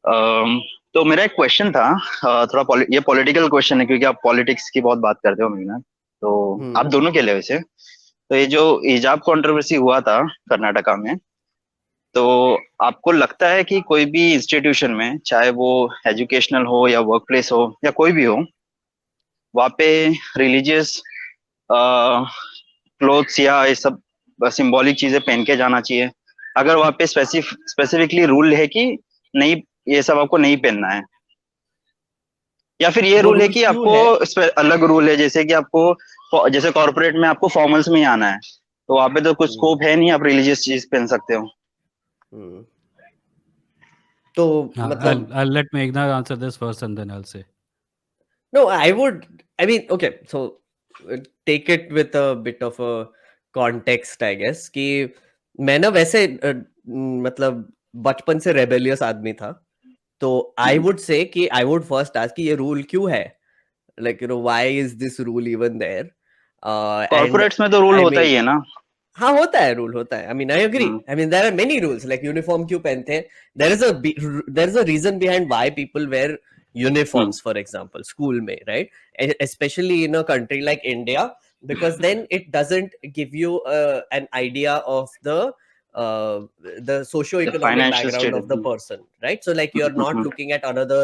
अम, तो मेरा एक क्वेश्चन था। थोड़ा ये पॉलिटिकल क्वेश्चन है, क्योंकि आप पॉलिटिक्स की बहुत बात करते हो मीना। तो आप हम्म। दोनों के लिए वैसे, तो ये जो हिजाब कंट्रोवर्सी हुआ था कर्नाटका में, तो आपको लगता है कि कोई भी इंस्टीट्यूशन में, चाहे वो एजुकेशनल हो या वर्क प्लेस हो या कोई भी हो, वहाँ पे रिलीजियस क्लोथ्स या ये सब सिंबॉलिक चीजें पहन के जाना चाहिए? अगर वहाँ पे स्पेसिफिकली रूल है कि नहीं, ये सब आपको नहीं पहनना है, या फिर ये वो रूल है रूल कि क्यों आपको है? इस पे अलग रूल है, जैसे कि आपको जैसे कॉर्पोरेट में आपको फॉर्मल्स में ही आना है, तो वहाँ पे तो कुछ हम्म। स्कोप है नहीं, आप रिलीजियस चीज पहन सकते हो। हम्म। तो मतलब I'll let Meghna answer this first and then I'll say. no, I mean, okay, so take it with a bit of a context, I guess, कि मैं ना वैसे मतलब बचपन से रेबेलियस आदमी था। तो आई वुड से कि आई वुड फर्स्ट आस्क कि ये रूल क्यों है, like why is this rule even there? And corporates में तो रूल I होता mean, ही है ना। हाँ होता है, रूल होता है। I mean, I agree. Hmm. I mean, there are many rules like uniform क्यों पहनते हैं। there is a reason behind why people wear hmm. uniforms, for example, school में, right? Especially in a country like India, because then it doesn't give you an idea of uh, the the socio-economic financial background of the status. person, right? So like you're not looking at another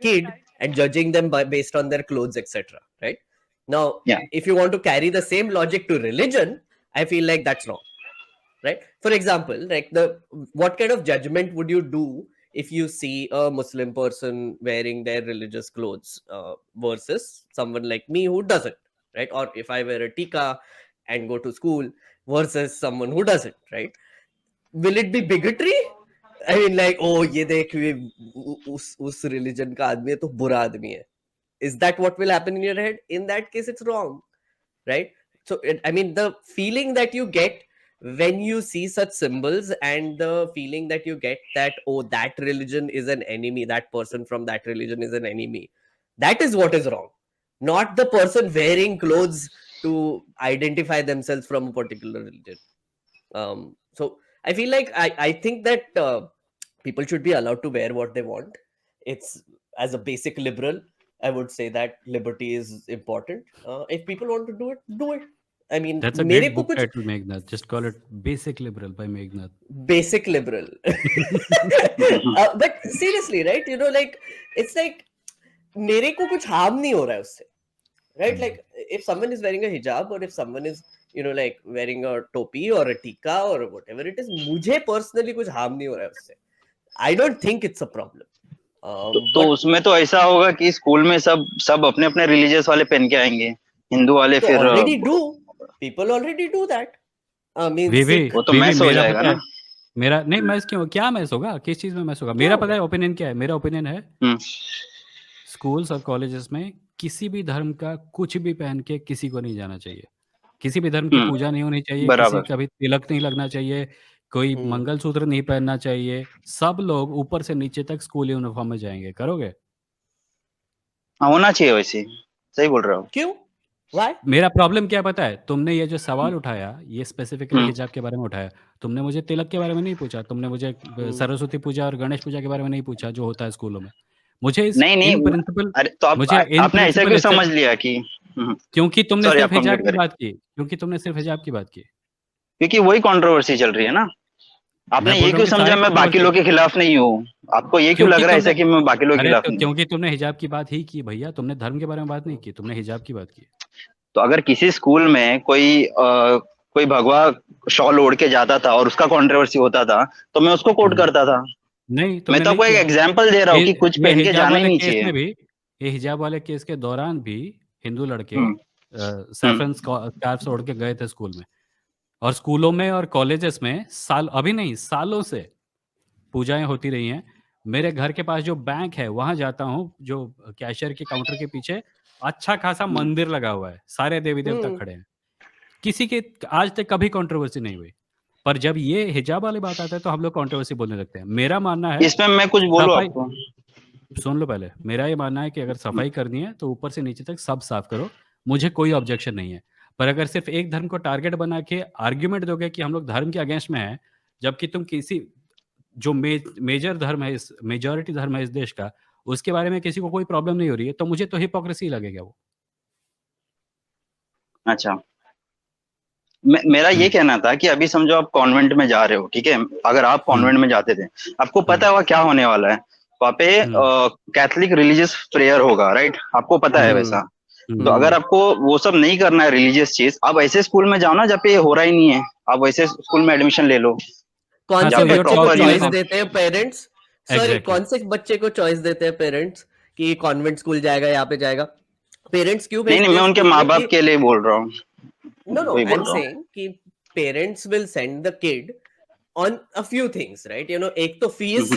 kid and judging them based on their clothes, etc., right? Now, या if you want to carry the same logic to religion, I feel like that's wrong, right? For example, like what kind of judgment would you do if you see a Muslim person wearing their religious clothes versus someone like me who doesn't, right? Or if I wear a tika and go to school versus someone who doesn't, right? Will it be bigotry? I mean, like, oh, ये देख ये उस religion का आदमी है तो बुरा आदमी है. Is that what will happen in your head? In that case, it's wrong, right? So I mean, the feeling that you get when you see such symbols, and the feeling that you get that, oh, that religion is an enemy, that person from that religion is an enemy, that is what is wrong, not the person wearing clothes to identify themselves from a particular religion. So I feel like I think that people should be allowed to wear what they want. It's, as a basic liberal, I would say that liberty is important. If people want to do it. I mean, That's a मेरे great को book कुछ title, Meghnad. Just call it Basic Liberal by Meghnad. basic liberal. But seriously, right? Like, it's like मेरे को कुछ harm नहीं हो रहा है उससे, right? Hmm. Like, if someone is wearing a hijab, or if someone is like wearing a topi or a tika or whatever it is, मुझे personally कुछ harm नहीं हो रहा है उससे. I don't think it's a problem. तो But उसमें तो ऐसा होगा कि स्कूल में सब सब अपने अपने रिलीजियस वाले पहन के आएंगे, हिंदू वाले तो फिर already do, people already do that. I mean, VV Sikh. वो तो वीवी मैस हो मेरा जाएगा पता ना। है। मेरा नहीं, मैस क्यों, क्या मैस होगा, किस चीज़ में मैस होगा? क्या मेरा पता होगा? है ओपिनियन क्या है। मेरा ओपिनियन है, हम्म। स्कूल्स और कॉलेजेस में किसी भी धर्म का कुछ भी पहन के किसी को नहीं जाना चाहिए। किसी भी धर्म की पूजा नहीं होनी चाहिए, किसी बराबर। का भी तिलक नहीं लगना चाहिए, कोई Hmm. मंगलसूत्र नहीं पहनना चाहिए। सब लोग ऊपर से नीचे तक स्कूल यूनिफ़ॉर्म में जाएँगे। करोगे? हाँ, होना चाहिए वैसे। सही बोल रहे हो। क्यों? Why? मेरा प्रॉब्लम क्या है पता है? तुमने ये जो सवाल उठाया, ये स्पेसिफिकली हम्म। हिजाब के बारे में उठाया। तुमने मुझे तिलक के बारे में नहीं पूछा, तुमने मुझे Hmm. सरस्वती पूजा और गणेश पूजा के बारे में नहीं पूछा, जो होता है स्कूलों में। मुझे इस नहीं इन नहीं। प्रिंसिपल अरे तो मुझे इन आपने ऐसा प्रिंसिपल क्यों एक्सेप्ट, समझ लिया कि क्योंकि तुमने सॉरी, सिर्फ आप हिजाब कंप्लीट की करें। बात की, क्योंकि तुमने सिर्फ हिजाब की बात की। क्योंकि वही कंट्रोवर्सी चल रही है ना। मैं आपने बोल ये रहा क्यों हूँ कि समझा सारी मैं बाकी कंट्रोवर्सी, लोग के खिलाफ नहीं हूँ? आपको ये क्यों लग क्योंकि रहा है तुमने, ऐसा कि मैं बाकी लोग के अरे खिलाफ तो नहीं हूँ? क्योंकि तुमने हिजाब की बात ही की भैया, तुमने धर्म के बारे में बात नहीं की, तुमने हिजाब की बात की। तो अगर किसी स्कूल में कोई भगवा शॉल ओढ़ के जाता था और उसका कंट्रोवर्सी होता था, तो मैं उसको कोट हुँ। करता था। नहीं, मैं तुमने तो नहीं आपको एक किया। एग्जाम्पल दे रहा हूँ ये कि कुछ ये पहन के हिजाब जाना ही वाले नहीं केस चाहिए। में भी, ये हिजाब वाले केस के दौरान भी हिंदू लड़के हम्म। हम्म। सैफ़्रन स्कार्फ़्स ओढ़ के गए थे स्कूल में। और स्कूलों में और कॉलेजेस में साल अभी नहीं, सालों से पूजाएँ होती रही हैं। मेरे घर के पास जो बैंक है, वहाँ जाता हूँ, जो कैशियर के काउंटर के पीछे अच्छा खासा हम्म। मंदिर लगा हुआ है, सारे देवी-देवता Hmm. खड़े हैं। किसी के आज तक कभी कंट्रोवर्सी नहीं हुई। पर जब ये हिजाब वाली बात आता है, तो हम लोग कंट्रोवर्सी बोलने लगते हैं। मेरा मानना है, इसमें मैं कुछ बोलूँ सफाई, आपको? सुन लो पहले, मेरा ये मानना है कि अगर सफाई करनी है, तो ऊपर से नीचे तक सब साफ करो, मुझे कोई ऑब्जेक्शन नहीं है। पर अगर सिर्फ़ एक धर्म को टारगेट बना के आर्गुमेंट दोगे कि हम लोग धर्म के अगेंस्ट में हैं, जबकि जो मेजर धर्म है, इस मेजॉरिटी धर्म है इस देश का, उसके बारे में किसी को कोई प्रॉब्लम नहीं हो रही है, तो मुझे तो हिपोक्रेसी लगेगा वो। अच्छा, मेरा ये कहना था कि अभी समझो आप कॉन्वेंट में जा रहे हो, ठीक है, अगर आप कॉन्वेंट में जाते थे, आपको पता है वहाँ क्या होने वाला है, वहाँ पे कैथलिक रिलीजियस प्रेयर होगा, राइट, आपको पता है वैसा। तो अगर आपको वो सब नहीं करना है रिलीजियस चीज, आप ऐसे स्कूल में जाओ ना जहाँ पे ये हो रहा ही नहीं है, आप वैसे स्कूल में एडमिशन ले लो कौन हाँ, से so जहाँ पे you're बच्चे को प्रॉपर talking चॉइस about देते हैं पेरेंट्स? Sorry, exactly. कौन से बच्चे को चॉइस देते हैं पेरेंट्स कि कॉन्वेंट स्कूल जाएगा, यहाँ पे जाएगा? पेरेंट्स क्यों नहीं नहीं, भेजते मैं हैं उनके स्कूल माँ में बाप कि के लिए बोल रहा हूँ, no, वही I'm बोल रहा हूँ। saying कि parents will send the kid on a few things, right? एक तो फीस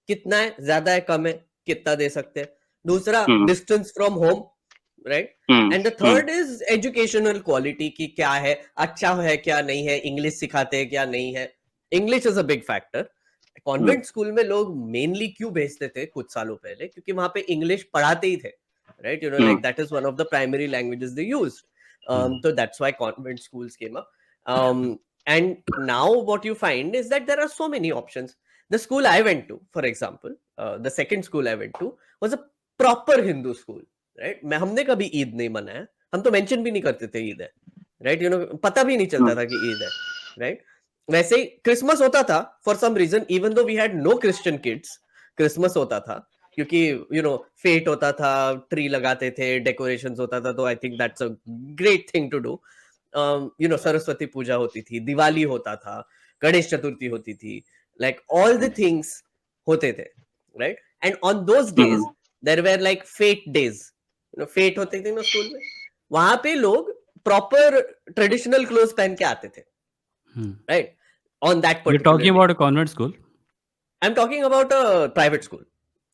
कितना है, ज्यादा है, कम है, कितना दे सकते हैं। दूसरा distance from home, right? And the third is educational quality की क्या है, अच्छा है क्या नहीं है, इंग्लिश सिखाते हैं क्या नहीं है। English is a big factor. Convent school में लोग मेनली क्यों भेजते थे कुछ सालों पहले? क्योंकि वहां पे इंग्लिश पढ़ाते ही थे, right? Like that is one of the primary languages they used. So that's why convent schools came up. And now what you find is that there are so many options. The school I went to, for example, the second school I went to was a proper Hindu school, right? हमने कभी ईद नहीं मनाया, हम तो mention भी नहीं करते थे ईद है, राइट? पता भी नहीं चलता था कि ईद है, राइट? वैसे ही क्रिसमस होता था for some reason, even though we had no Christian kids, Christmas होता था क्योंकि फेट होता था, ट्री लगाते थे, डेकोरेशंस होता था, तो I think that's a great thing to do. Saraswati Puja होती थी, दिवाली होता था, गणेश चतुर्थी होती थी, लाइक ऑल द थिंग्स होते थे, right? And on those days there were like fete days, fete होते थे ना स्कूल में, वहां पे लोग प्रॉपर ट्रेडिशनल क्लोथ पहन के आते थे, right? On that You're particular talking about a convent school? I'm talking about a private school.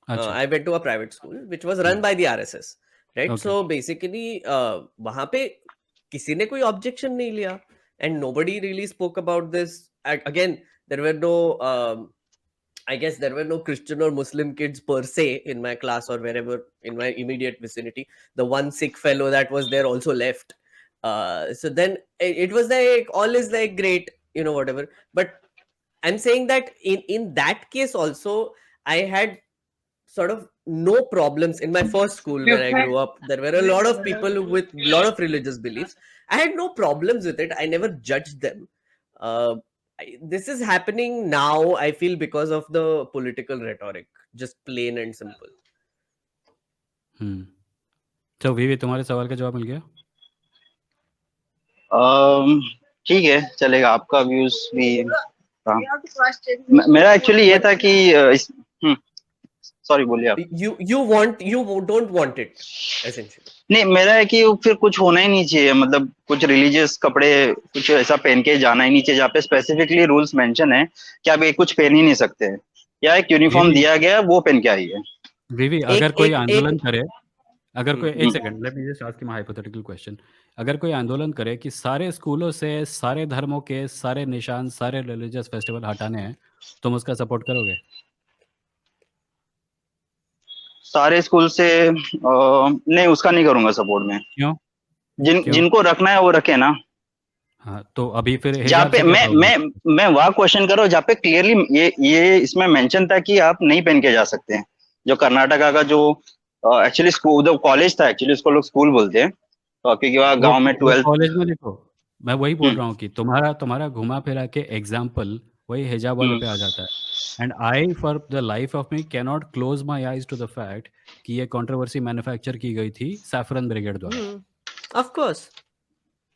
अच्छा. I went to a private school which was run by the RSS, right? Okay. So basically, वहां पे किसी ने कोई objection नहीं लिया, and nobody really spoke about this. Again, there were no, I guess there were no Christian or Muslim kids per se in my class or wherever in my immediate vicinity. The one Sikh fellow that was there also left. So then it was like all is like great, whatever. But I'm saying that in that case also, I had sort of no problems in my first school where I grew up. There were a lot of people with a lot of religious beliefs. I had no problems with it. I never judged them. This is happening now, I feel, because of the political rhetoric, just plain and simple. तो वीवी, तुम्हारे सवाल का जवाब मिल गया? ठीक है, चलेगा, आपका व्यूज भी था। मेरा एक्चुअली ये था कि सॉरी, बोलिए आप। You don't want it essentially. नहीं, मेरा है कि फिर कुछ होना ही नहीं चाहिए, मतलब कुछ रिलीजियस कपड़े कुछ ऐसा पहन के जाना ही नहीं चाहिए जहाँ पे स्पेसिफिकली रूल्स मेंशन है कि आप ये कुछ पहन ही नहीं सकते हैं, या एक यूनिफॉर्म दिया गया है वो पहन के आइए। वीवी, अगर कोई आंदोलन करे, अगर कोई, एक second, let me just ask you my hypothetical question, अगर कोई आंदोलन करे कि सारे स्कूलों से सारे धर्मों के सारे निशान, सारे रिलीजियस फेस्टिवल हटाने हैं, तुम उसका सपोर्ट करोगे? सारे स्कूल से नहीं, उसका नहीं करूंगा सपोर्ट में। क्यों? जिनको रखना है वो रखे ना। हाँ, तो अभी फिर जहाँ पे मैं वहाँ क्वेश्चन कर रहा हूँ जहाँ पे क्लियरली ये इसमें मेंशन था कि आप नहीं पहन के जा सकते हैं। जो कर्नाटका का जो एक्चुअली स्कूल कॉलेज था, एक्चुअली उसको लोग स्कूल बोलते हैं, क्योंकि वहाँ गांव में 12th कॉलेज में, देखो मैं वही बोल रहा हूँ कि तुम्हारा घुमा फिरा के एग्जाम्पल वही हिजाब वाले पे आ जाता है। And I for the life of me can not close my eyes to the fact कि ये कंट्रोवर्सी मैन्युफैक्चर की गई थी सैफरन ब्रिगेड द्वारा। ऑफ कोर्स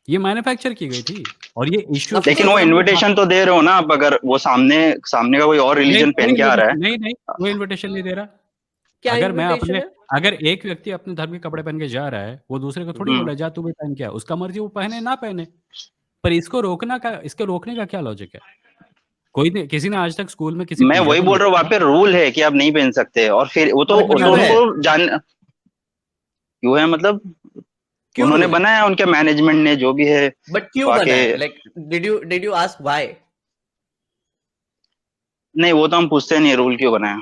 ये मैन्युफैक्चर की गई थी, और ये इश्यू, लेकिन वो इनविटेशन तो दे रहे हो ना आप, अगर वो सामने का कोई और रिलीजन पहन के आ रहा है। नहीं, वो इनविटेशन नहीं दे रहा। क्या अगर मैं invitation अपने है? अगर एक व्यक्ति अपने धर्म के कपड़े पहन के जा रहा है, वो दूसरे को थोड़ी बोल रहा है जा तू भी पहन के आ, उसका मर्जी, वो पहने ना पहने। पर इसको रोकने का क्या लॉजिक है? कोई नहीं, किसी ने आज तक स्कूल में किसी, मैं वही बोल रहा हूँ, वहाँ पे रूल है कि आप नहीं पहन सकते, और फिर वो तो उनको जान क्यों है, मतलब उन्होंने बनाया, उनके मैनेजमेंट ने जो भी है। बट क्यों बनाया? Like did you ask why? नहीं, वो तो हम पूछते नहीं, रूल क्यों बनाया।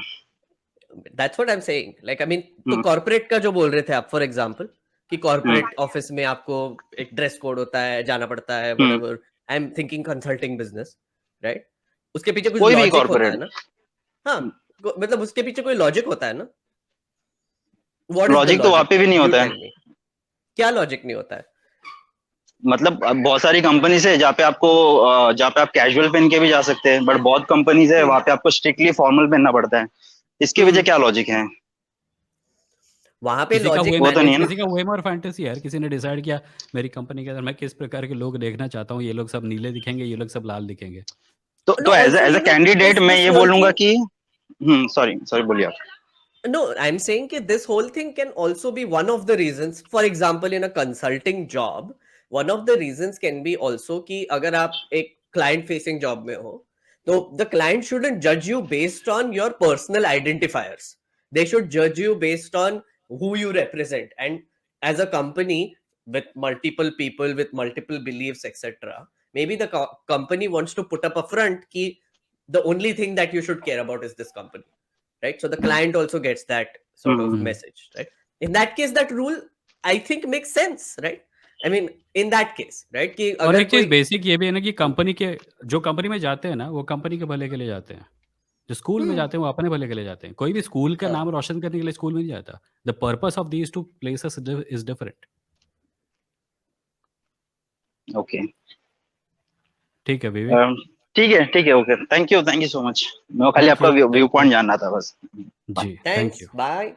That's what I'm saying. Like, I mean, तो कॉर्पोरेट का जो बोल रहे थे आप, फॉर एग्जांपल, कि कॉर्पोरेट ऑफिस में आपको एक ड्रेस कोड होता है, जाना पड़ता है, whatever. I'm thinking consulting business, right? उसके पीछे कुछ लॉजिक होता है ना? हाँ, मतलब उसके पीछे कोई लॉजिक होता है ना? What is the लॉजिक तो वहां पे भी नहीं You होता tell है। me. क्या लॉजिक नहीं होता है? मतलब अब बहुत सारी कंपनीज है जहाँ पे जहाँ पे आप कैजुअल पहन के भी जा सकते हैं, बट बहुत कंपनीज है हम्म, वहाँ पे आपको स्ट्रिक्टली फॉर्मल पहनना पड़ता है। इसकी वजह हम्म, क्या लॉजिक है? वहां पे किसी का लॉजिक वे वो तो नहीं है ना। किसी का वे और फैंटेसी है यार, किसी ने डिसाइड किया मेरी कंपनी के अंदर मैं किस प्रकार के लोग देखना चाहता हूँ, ये लोग सब नीले दिखेंगे, ये लोग सब लाल दिखेंगे। No, as also, as a candidate मैं this ये whole बोलूंगा thing. कि सॉरी सॉरी बोलिए आप। No, I'm saying that this whole thing can also be one of the reasons. For example, in a consulting job, one of the reasons can be also कि अगर आप एक client facing job में हो, तो the client shouldn't judge you based on your personal identifiers. They should judge you based on who you represent. And as a company with multiple people with multiple beliefs, etc., maybe the company wants to put up a front कि the only thing that you should care about is this company, right? So the client also gets that sort of hmm, message, right? In that case, that rule I think makes sense, right? I mean, in that case, right? कि और अगर एक चीज कोई basic ये भी है ना कि कंपनी के जो कंपनी में जाते हैं ना वो कंपनी के भले के लिए जाते हैं, जो स्कूल में जाते हैं वो अपने भले के लिए जाते हैं। कोई भी स्कूल का नाम रोशन करने के लिए स्कूल में नहीं जाता। The purpose of these two places is different. Okay. ठीक है विवेक। ठीक है, okay, thank you so much. मैं खाली थैंक आपका you, view thank you. Point जानना था बस। जी, थैंक thanks, यू। bye.